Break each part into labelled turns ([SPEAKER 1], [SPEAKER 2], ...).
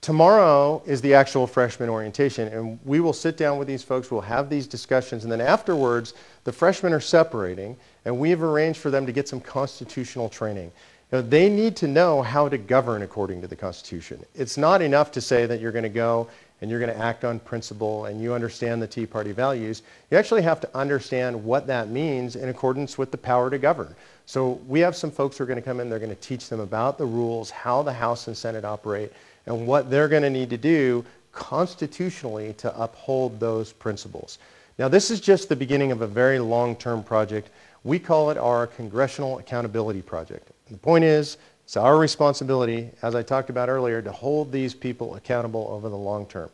[SPEAKER 1] Tomorrow is the actual freshman orientation, and we will sit down with these folks, we'll have these discussions, and then afterwards, the freshmen are separating, and we have arranged for them to get some constitutional training. They need to know how to govern according to the Constitution. It's not enough to say that you're going to go and you're going to act on principle and you understand the Tea Party values. You actually have to understand what that means in accordance with the power to govern. So we have some folks who are going to come in, they're going to teach them about the rules, how the House and Senate operate, and what they're going to need to do constitutionally to uphold those principles. Now, this is just the beginning of a very long-term project. We call it our Congressional Accountability Project. And the point is, it's our responsibility, as I talked about earlier, to hold these people accountable over the long term.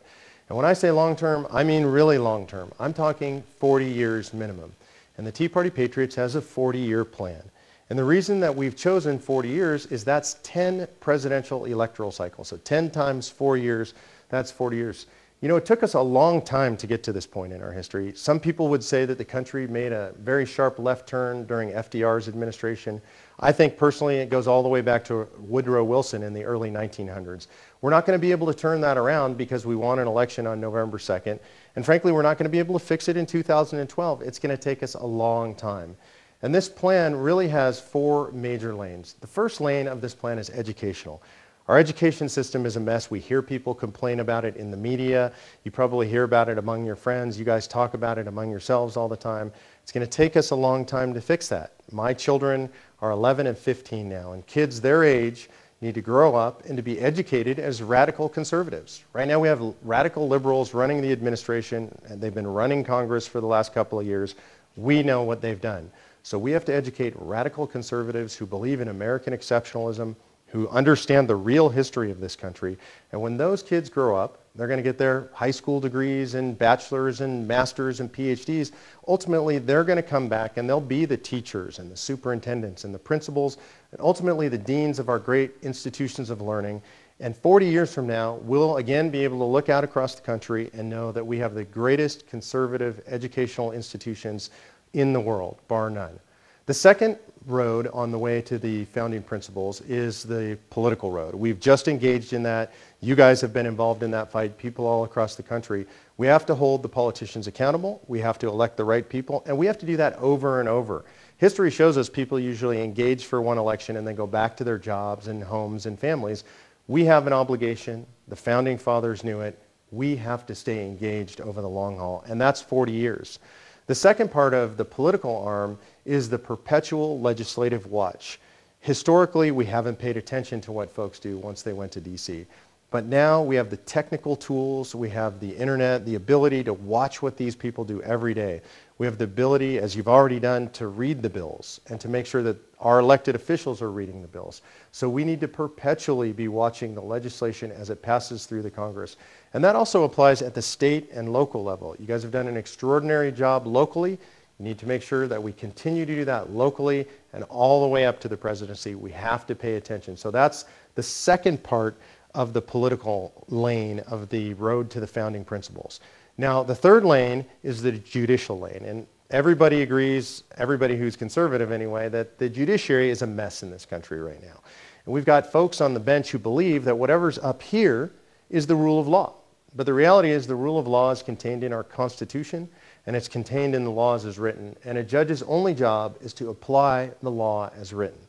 [SPEAKER 1] And when I say long term, I mean really long term. I'm talking 40 years minimum. And the Tea Party Patriots has a 40-year plan. And the reason that we've chosen 40 years is that's 10 presidential electoral cycles. So 10 times 4 years, that's 40 years. You know, it took us a long time to get to this point in our history. Some people would say that the country made a very sharp left turn during FDR's administration. I think personally it goes all the way back to Woodrow Wilson in the early 1900s. We're not going to be able to turn that around because we won an election on November 2nd. And frankly, we're not going to be able to fix it in 2012. It's going to take us a long time. And this plan really has 4 major lanes. The first lane of this plan is educational. Our education system is a mess. We hear people complain about it in the media. You probably hear about it among your friends. You guys talk about it among yourselves all the time. It's going to take us a long time to fix that. My children are 11 and 15 now, and kids their age need to grow up and to be educated as radical conservatives. Right now we have radical liberals running the administration, and they've been running Congress for the last couple of years. We know what they've done. So we have to educate radical conservatives who believe in American exceptionalism, who understand the real history of this country. And when those kids grow up, they're going to get their high school degrees and bachelor's and master's and PhDs. Ultimately, they're going to come back and they'll be the teachers and the superintendents and the principals and ultimately the deans of our great institutions of learning. And 40 years from now, we'll again be able to look out across the country and know that we have the greatest conservative educational institutions in the world, bar none. The second road on the way to the founding principles is the political road. We've just engaged in that. You guys have been involved in that fight, people all across the country. We have to hold the politicians accountable. We have to elect the right people, and we have to do that over and over. History shows us people usually engage for one election and then go back to their jobs and homes and families. We have an obligation. The founding fathers knew it. We have to stay engaged over the long haul, and that's 40 years. The second part of the political arm is the perpetual legislative watch. Historically, we haven't paid attention to what folks do once they went to DC. But now we have the technical tools, we have the internet, the ability to watch what these people do every day. We have the ability, as you've already done, to read the bills and to make sure that our elected officials are reading the bills. So we need to perpetually be watching the legislation as it passes through the Congress. And that also applies at the state and local level. You guys have done an extraordinary job locally. You need to make sure that we continue to do that locally and all the way up to the presidency. We have to pay attention. So that's the second part of the political lane of the road to the founding principles. Now, the third lane is the judicial lane. And everybody agrees, everybody who's conservative anyway, that the judiciary is a mess in this country right now. And we've got folks on the bench who believe that whatever's up here is the rule of law. But the reality is the rule of law is contained in our Constitution, and it's contained in the laws as written. And a judge's only job is to apply the law as written.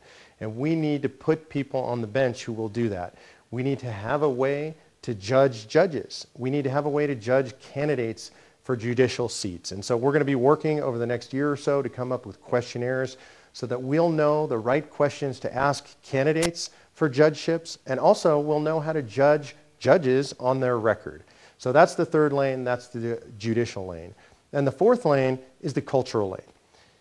[SPEAKER 1] And we need to put people on the bench who will do that. We need to have a way to judge judges. We need to have a way to judge candidates for judicial seats. And so we're going to be working over the next year or so to come up with questionnaires so that we'll know the right questions to ask candidates for judgeships, and also we'll know how to judge judges on their record. So that's the third lane, that's the judicial lane. And the fourth lane is the cultural lane.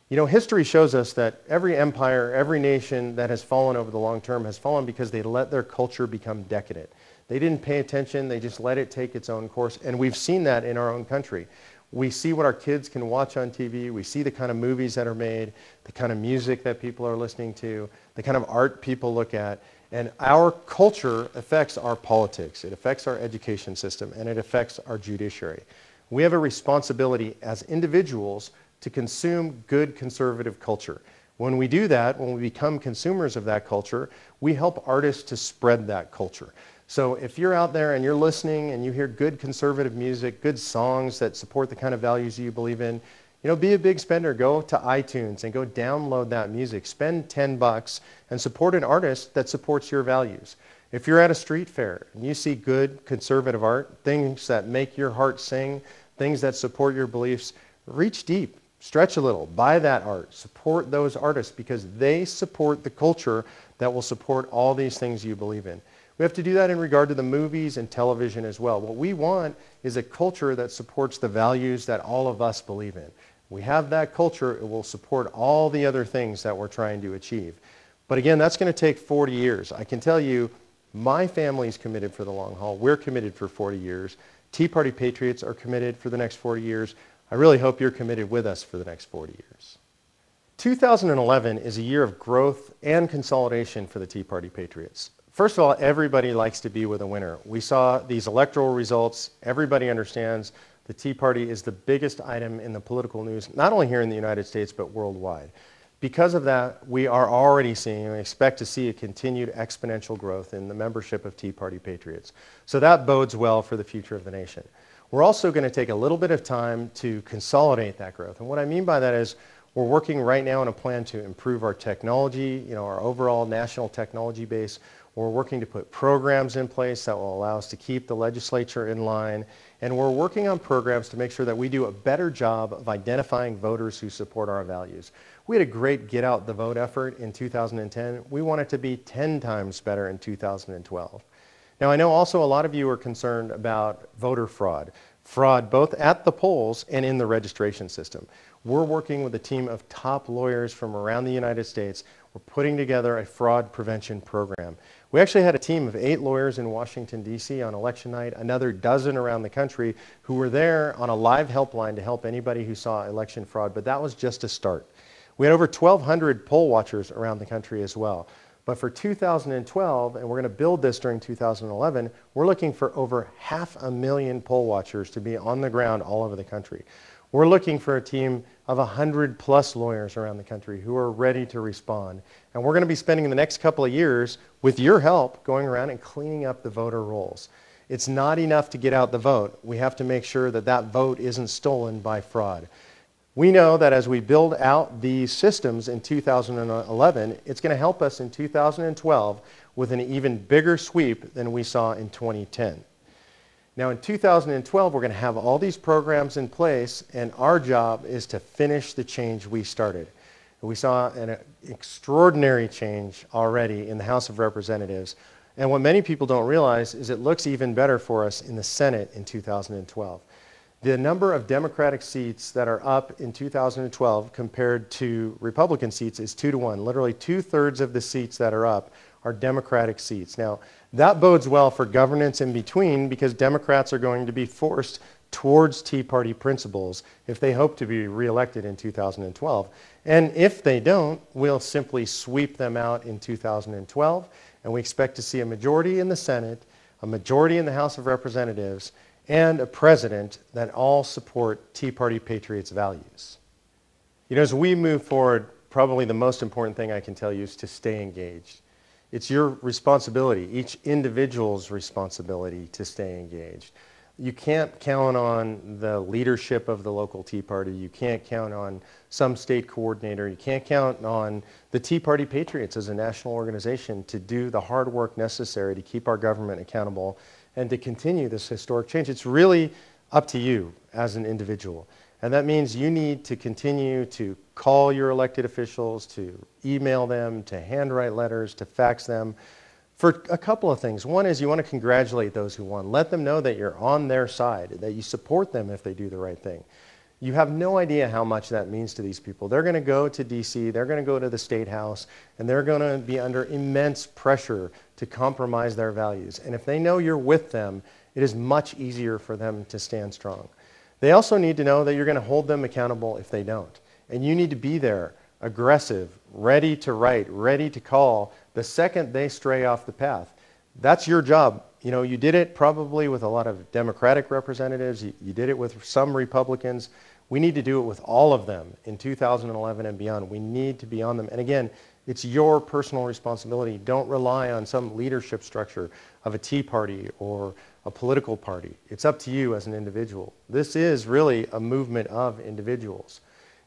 [SPEAKER 1] You know, history shows us that every empire, every nation that has fallen over the long term has fallen because they let their culture become decadent. They didn't pay attention, they just let it take its own course, and we've seen that in our own country. We see what our kids can watch on TV, we see the kind of movies that are made, the kind of music that people are listening to, the kind of art people look at, and our culture affects our politics, it affects our education system, and it affects our judiciary. We have a responsibility as individuals to consume good conservative culture. When we do that, when we become consumers of that culture, we help artists to spread that culture. So if you're out there and you're listening and you hear good conservative music, good songs that support the kind of values you believe in, be a big spender. Go to iTunes and go download that music. Spend $10 and support an artist that supports your values. If you're at a street fair and you see good conservative art, things that make your heart sing, things that support your beliefs, reach deep, stretch a little, buy that art, support those artists because they support the culture that will support all these things you believe in. We have to do that in regard to the movies and television as well. What we want is a culture that supports the values that all of us believe in. We have that culture, it will support all the other things that we're trying to achieve. But again, that's going to take 40 years. I can tell you, my family's committed for the long haul. We're committed for 40 years. Tea Party Patriots are committed for the next 40 years. I really hope you're committed with us for the next 40 years. 2011 is a year of growth and consolidation for the Tea Party Patriots. First of all, everybody likes to be with a winner. We saw these electoral results. Everybody understands the Tea Party is the biggest item in the political news, not only here in the United States, but worldwide. Because of that, we are already seeing and expect to see a continued exponential growth in the membership of Tea Party Patriots. So that bodes well for the future of the nation. We're also going to take a little bit of time to consolidate that growth. And what I mean by that is we're working right now on a plan to improve our technology, our overall national technology base. We're working to put programs in place that will allow us to keep the legislature in line. And we're working on programs to make sure that we do a better job of identifying voters who support our values. We had a great get out the vote effort in 2010. We want it to be 10 times better in 2012. Now I know also a lot of you are concerned about voter fraud. Fraud both at the polls and in the registration system. We're working with a team of top lawyers from around the United States. We're putting together a fraud prevention program. We actually had a team of 8 lawyers in Washington, D.C. on election night, another dozen around the country who were there on a live helpline to help anybody who saw election fraud, but that was just a start. We had over 1,200 poll watchers around the country as well. But for 2012, and we're going to build this during 2011, we're looking for over 500,000 poll watchers to be on the ground all over the country. We're looking for a team of 100+ lawyers around the country who are ready to respond. And we're going to be spending the next couple of years, with your help, going around and cleaning up the voter rolls. It's not enough to get out the vote. We have to make sure that that vote isn't stolen by fraud. We know that as we build out these systems in 2011, it's going to help us in 2012 with an even bigger sweep than we saw in 2010. Now in 2012, we're going to have all these programs in place, and our job is to finish the change we started. We saw an extraordinary change already in the House of Representatives, and what many people don't realize is it looks even better for us in the Senate in 2012. The number of Democratic seats that are up in 2012 compared to Republican seats is 2 to 1. Literally 2/3 of the seats that are up are Democratic seats. Now, that bodes well for governance in between because Democrats are going to be forced towards Tea Party principles if they hope to be reelected in 2012. And if they don't, we'll simply sweep them out in 2012, and we expect to see a majority in the Senate, a majority in the House of Representatives, and a president that all support Tea Party Patriots' values. As we move forward, probably the most important thing I can tell you is to stay engaged. It's your responsibility, each individual's responsibility to stay engaged. You can't count on the leadership of the local Tea Party. You can't count on some state coordinator. You can't count on the Tea Party Patriots as a national organization to do the hard work necessary to keep our government accountable and to continue this historic change. It's really up to you as an individual. And that means you need to continue to call your elected officials, to email them, to handwrite letters, to fax them, for a couple of things. One is you want to congratulate those who won. Let them know that you're on their side, that you support them if they do the right thing. You have no idea how much that means to these people. They're going to go to D.C., they're going to go to the State House, and they're going to be under immense pressure to compromise their values. And if they know you're with them, it is much easier for them to stand strong. They also need to know that you're going to hold them accountable if they don't. And you need to be there, aggressive, ready to write, ready to call the second they stray off the path. That's your job. You did it probably with a lot of Democratic representatives. You did it with some Republicans. We need to do it with all of them in 2011 and beyond. We need to be on them. And again, It's your personal responsibility. Don't rely on some leadership structure of a Tea Party or a political party. It's up to you as an individual. This is really a movement of individuals.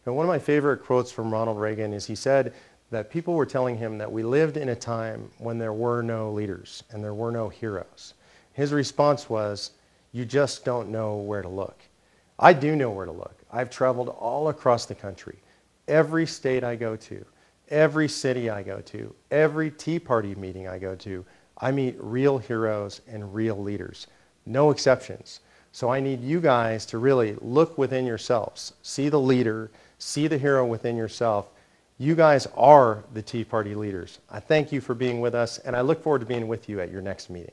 [SPEAKER 1] And one of my favorite quotes from Ronald Reagan is he said that people were telling him that we lived in a time when there were no leaders and there were no heroes. His response was, you just don't know where to look. I do know where to look. I've traveled all across the country. Every state I go to, every city I go to, every Tea Party meeting I go to, I meet real heroes and real leaders. No exceptions. So I need you guys to really look within yourselves. See the leader, see the hero within yourself. You guys are the Tea Party leaders. I thank you for being with us, and I look forward to being with you at your next meeting.